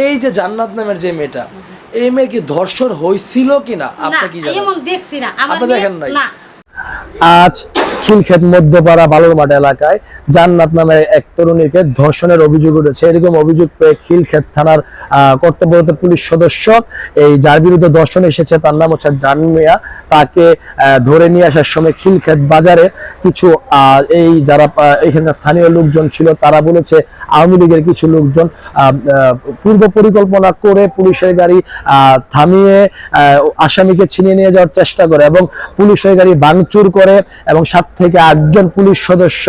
এই যে জান্নাত নামের যে মেয়েটা, এই মেয়ে কি ধর্ষণ হয়েছিল কিনা আপনি কি জানেন? এমন দেখছি না, আপনি দেখেন নাই? না। আজ খিলক্ষেত মধ্যপাড়া বালুরমাঠ এলাকায় জান্নাত নামের এক তরুণীকে ধর্ষণের অভিযোগ উঠেছে। এরকম অভিযোগ পেয়ে খিলক্ষেত থানার কর্তব্যরত পুলিশ সদস্য এই যার বিরুদ্ধে ধর্ষণ এসেছে তার নাম হচ্ছে জান মিয়া, তাকে ধরে নিয়ে আসার সময় খিলক্ষেত বাজারে কিছু এই যারা এখানকার স্থানীয় লোকজন ছিল তারা বলেছে আওয়ামী লীগের কিছু লোকজন পূর্ব পরিকল্পনা করে পুলিশের গাড়ি থামিয়ে আসামিকে ছিনিয়ে নিয়ে যাওয়ার চেষ্টা করে এবং পুলিশের গাড়ি ভাঙচুর করে এবং 7 থেকে 8 জন পুলিশ সদস্য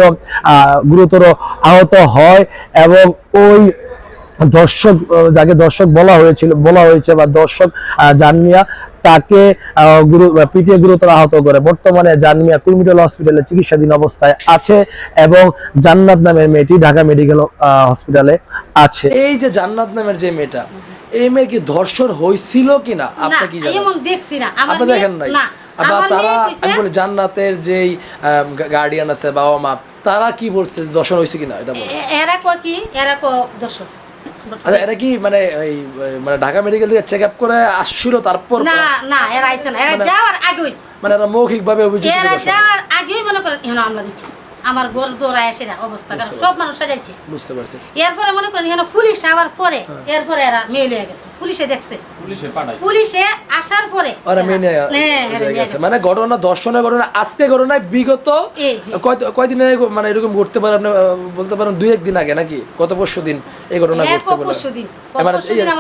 গুরুতর আহত হয় এবং ওই দর্শক যাকে দর্শক বলা হয়েছে বা দর্শক জানমিয়া তাকে পিটিয়ে গুরুতর আহত করে। বর্তমানে জানমিয়া কুর্মিটোলা হসপিটালে চিকিৎসাধীন অবস্থায় আছে এবং জান্নাত নামের মেয়েটি ঢাকা মেডিকেল হসপিটালে আছে। এই যে জান্নাত নামের যে মেয়েটা, এই মেয়ে কি ধর্ষণ হয়েছিল কিনা আপনি কি জানেন? এমন দেখছি না, আপনি দেখেন নাই? বা তারা আমি বলি জান্নাতের যেই গার্ডিয়ান আছে বাবা মা, তারা কি বলছে ধর্ষণ হয়েছে কিনা এটা বলেন। এরা কো কি এরা কো দর্শক আচ্ছা, এটা কি মানে মানে ঢাকা মেডিকেল থেকে চেক আপ করে আসছিল তারপর? না না, এরা আইছে না, এরা যাওয়ার আগেই, মানে এরা মৌখিক ভাবে অভিযোগ এরা যাওয়ার আগেই মনে করেন এখানে আমরা দিচ্ছি আমার ঘর দৌড়ায় এসে অবস্থা সব মানুষ সাজাইছে, বুঝতে পারছি। এরপরে মনে করেন এখানে পুলিশ আবার পরে এরপরে এরা মেয়ে হয়ে গেছে, পুলিশে দেখছে, পুলিশে আসার পরে ওরা মেনে গেছে। মানে ঘটনা ধর্ষণের ঘটনা আজকে ঘটনায় বিগত কয়দিন মানে এরকম ঘটতে পারে আপনি বলতে পারেন 2-1 দিন আগে নাকি গত পরশু দিন এই ঘটনা ঘটছে বলে? পরশুদিন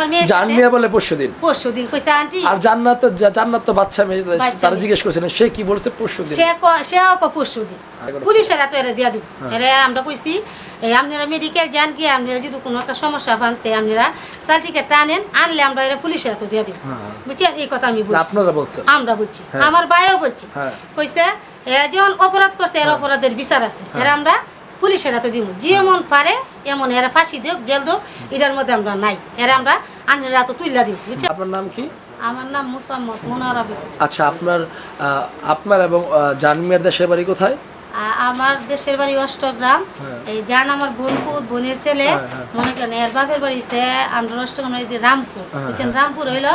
মানে জানমিয়া বলে পরশুদিন কইছে আন্টি। আর জান্নাত তো বাচ্চা মেয়ে, তারা জিজ্ঞেস করেছিলেন সে কি বলছে পরশুদিন? সেও পরশুদিন পুলিশের হাতে এরা দিয়া দিব। এরা আমরা কইছি আপনারা মেডিকেল যান কি আপনারা যদি কোনো একটা সমস্যা পানতে আপনারা সার্টিফিকেট আনেন, আনলে আমরা এরা পুলিশের হাতে দিয়া দিব, বুঝছেন? এই কথা আমি বলছি, আপনারা বলছেন, আমরা বলছি, আমার ভাইও বলছি। কইছে যখন অপরাধ করছে এর অপরাধের বিচার আছে, এরা আমরা পুলিশের হাতে দিব, যেমন পারে এমন এরা ফাঁসি দেখ জেল দেখ, এটার মধ্যে আমরা নাই, এরা আমরা আনলে হাতে তুইলা দিব, বুঝছেন? আপনার নাম কি? আমার নাম মুসাম্মদ মুনারা বেগম। আচ্ছা, আপনার এবং জানমিয়ার দেশের বাড়ি কোথায়? আমার দেশের বাড়ি অষ্টগ্রাম। এই জান আমার বোনের ছেলে, মনে করেন এর বাপের বাড়ি আমরা অষ্টগ্রাম রামপুর, বুঝছেন? রামপুর হইলো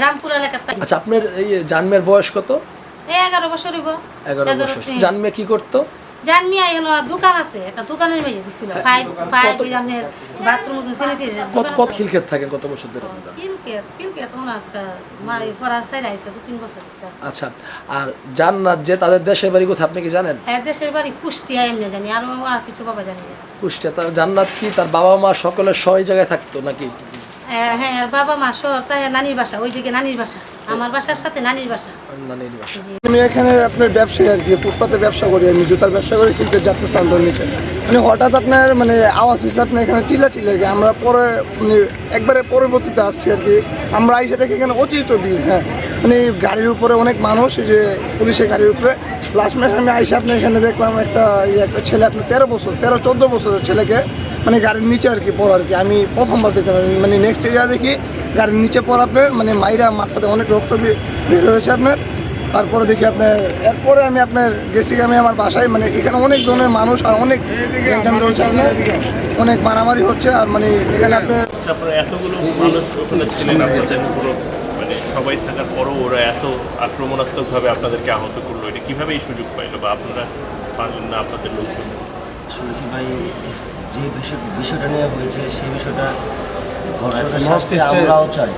রামপুর এলাকার। আচ্ছা, আপনার এই জানমিয়ার বয়স কত? 11 বছর হইব। 11 বছর। জানমিয়া কি করতো? জানমিয়া এখানে দোকান আছে, একটা দোকানের মেয়ে দিছিল, ফাইভ আপনার বাথরুম স্যানিটারি দোকান। কত খিলক্ষেত থাকেন কত বছর ধরে? কিলকেত মনে আজকে মাই পড়ার সাইড আইছে 2-3 বছর হইছে। আচ্ছা, আর জান্নাত যে তাদের দেশের বাড়ি কোথায় আপনি কি জানেন? এর দেশের বাড়ি কুষ্টিয়া, এমনি জানি, আর কিছু বাবা জানি না। কুষ্টিয়া। তার জান্নাত কি তার বাবা মা সকলে সবাই জায়গায় থাকতো নাকি? হ্যাঁ, এর বাবা মা শহর, তাই নানির বাসা, ওই দিকে নানির বাসা, আমার বাসার সাথে নানির বাসা। আমি এখানে আপনার ব্যবসায়ী আর কি, ফুটপাতে ব্যবসা করি, আমি জুতার ব্যবসা করি, কিন্তু যাত্রা সান্ডোর নিচে মানে হঠাৎ আপনার মানে আওয়াজ হয়েছে আপনার এখানে চিল্লাচিল্লি আর কি। আমরা পরে মানে একবারে পরবর্তীতে আসছি আর কি, আমরা আইসে দেখি এখানে অতিরিক্ত ভিড়। হ্যাঁ, মানে গাড়ির উপরে অনেক মানুষ, যে পুলিশের গাড়ির উপরে। লাস্ট ম্যাচ আমি আইসে আপনার এখানে দেখলাম একটা ছেলে আপনার 13-14 বছরের ছেলেকে মানে গাড়ির নিচে আর কি পড়া আর কি। আমি প্রথমবার দেখতে মানে নেক্সট যা দেখি গাড়ির নিচে পড়া আপনার মানে মাইরা মাথাতে অনেক রক্ত বের হয়েছে আপনার। তারপরে দেখি আপনার এরপরে আমি আপনার গেছি আমি আমার বাসায়, মানে এখানে অনেক ধরনের মানুষ আর অনেক রয়েছে আপনার, অনেক মারামারি হচ্ছে। আর মানে এখানে আপনার এতগুলো মানুষ ওখানে ছিলেন, পুরো মানে সবাই থাকার পরও ওরা এত আক্রমণাত্মকভাবে আপনাদেরকে আহত করলো, এটা কীভাবে এই সুযোগ পাইলো বা আপনারা পারলেন না আপনাদের লোকজন? আসলে কি ভাই, যে বিষয়টা নিয়ে হয়েছে সেই বিষয়টা ধর্ষকের শাস্তি আমরাও চাই,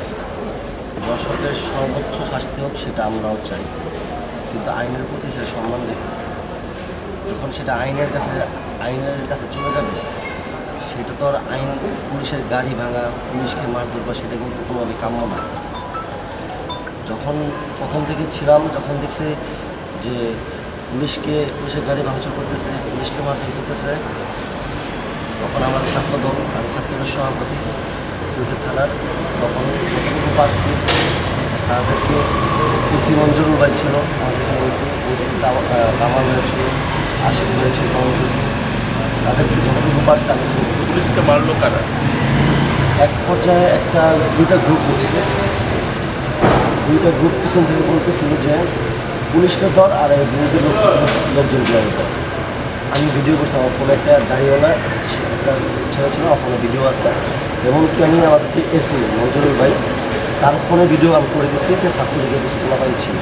ধর্ষকের সর্বোচ্চ শাস্তি হোক সেটা আমরাও চাই, কিন্তু আইনের প্রতি সে সম্মান দেখে যখন সেটা আইনের কাছে চলে যাবে, সেটা তো আর আইন পুলিশের গাড়ি ভাঙা, পুলিশকে মারধর বা সেটা কিন্তু কোনোভাবে কাম্য না। যখন প্রথম থেকে ছিলাম, যখন দেখছি যে পুলিশের গাড়ি ভাঙচুর করতেছে, পুলিশকে মারধর করতেছে, তখন আমার ছাত্রদল, আমি ছাত্রদের সভাপতি খিলক্ষেত থানার, তখন যতটুকু পারছি তাদেরকে এসি মঞ্জুরুল ভাই ছিল, আমাদের এসি কামাল হয়েছিল, আশিক হয়েছিল, তাদেরকে যতটুকু পারছি আমি পুলিশকে মারলো কারা? এক পর্যায়ে দুইটা গ্রুপ ঢুকছে, দুইটা গ্রুপ পিছন থেকে বলতেছিল যে পুলিশের দল আর এই বিরোধী লোকজন দল। আমি ভিডিও করছি, আমার ফোনে একটা দাঁড়িয়েওয়ালা একটা ছেলে ছিল, আমার ফোনে ভিডিও আছে, এমনকি আমি আমাদের যে এসি মঞ্জুরুল ভাই তার ফোনে ভিডিও আমি করে দিচ্ছি যে ছাত্রলীগের কিছু পোলাপাইন ছিল।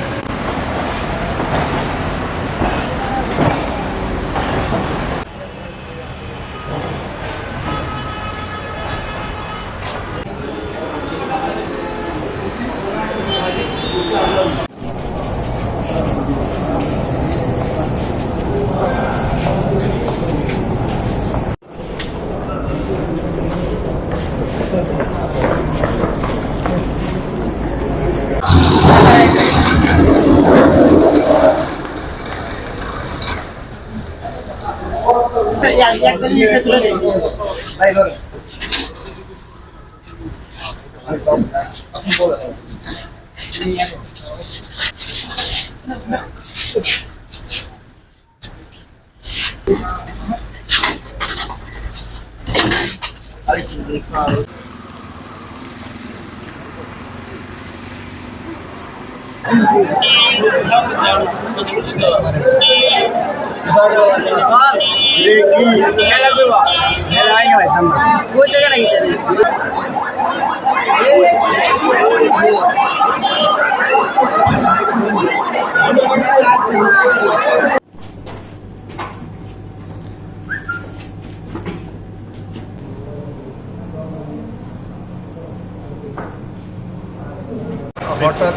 হঠাৎ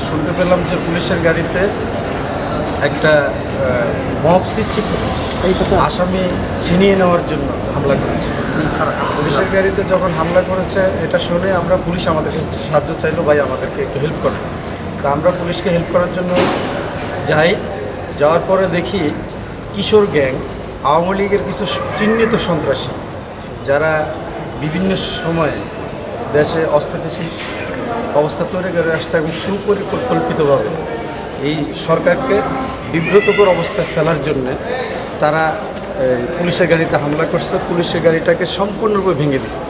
শুনতে পেলাম যে পুলিশের গাড়িতে একটা মব সৃষ্টি করে আসামি ছিনিয়ে নেওয়ার জন্য হামলা করেছে। পুলিশের গাড়িতে যখন হামলা করেছে এটা শুনে আমরা পুলিশ আমাদেরকে সাহায্য চাইলো, ভাই আমাদেরকে একটু হেল্প করো। তা আমরা পুলিশকে হেল্প করার জন্য যাই। যাওয়ার পরে দেখি কিশোর গ্যাং আওয়ামী লীগের কিছু চিহ্নিত সন্ত্রাসী যারা বিভিন্ন সময়ে দেশে অস্থিতিশীল অবস্থা তৈরি করে আসছে এবং সুপরিকল্পিতভাবে এই সরকারকে বিব্রতকর অবস্থায় ফেলার জন্যে তারা পুলিশের গাড়িতে হামলা করছে। পুলিশের গাড়িটাকে সম্পূর্ণরূপে ভেঙে দিচ্ছে।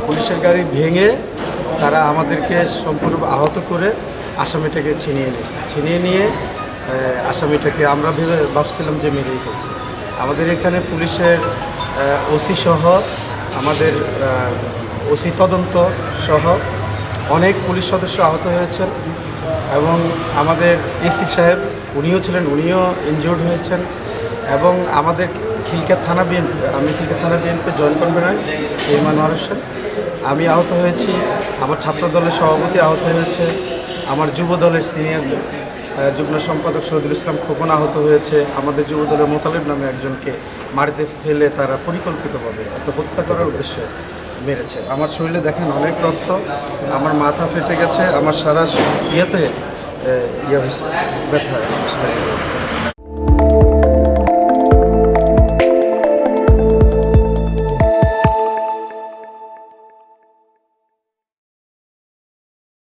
পুলিশের গাড়ি ভেঙে তারা আমাদেরকে সম্পূর্ণরূপে আহত করে আসামিটাকে ছিনিয়ে নিয়েছে। ছিনিয়ে নিয়ে আসামিটাকে আমরা ভাবছিলাম যে মেরেই ফেলছে। আমাদের এখানে পুলিশের ওসি সহ আমাদের ওসি তদন্ত সহ অনেক পুলিশ সদস্য আহত হয়েছেন এবং আমাদের এসি সাহেব উনিও ছিলেন, উনিও ইনজুর্ড হয়েছেন। এবং আমাদের খিলক্ষেত থানা বিএনপি, আমি খিলক্ষেত থানা BNP joint convenor Imanur Hossain, আমি আহত হয়েছি। আমার ছাত্র দলের সভাপতি আহত হয়েছে। আমার যুব দলের সিনিয়র যুগ্ম সম্পাদক শহীদুল ইসলাম খোকন আহত হয়েছে। আমাদের যুব দলের মোতালেব নামে একজনকে মাটিতে ফেলে তারা পরিকল্পিতভাবে একটা হত্যা করার উদ্দেশ্যে মেরেছে। আমার শরীরে দেখেন অনেক রক্ত, আমার মাথা ফেটে গেছে, আমার সারা ইয়েতে হয়েছে ব্যথা।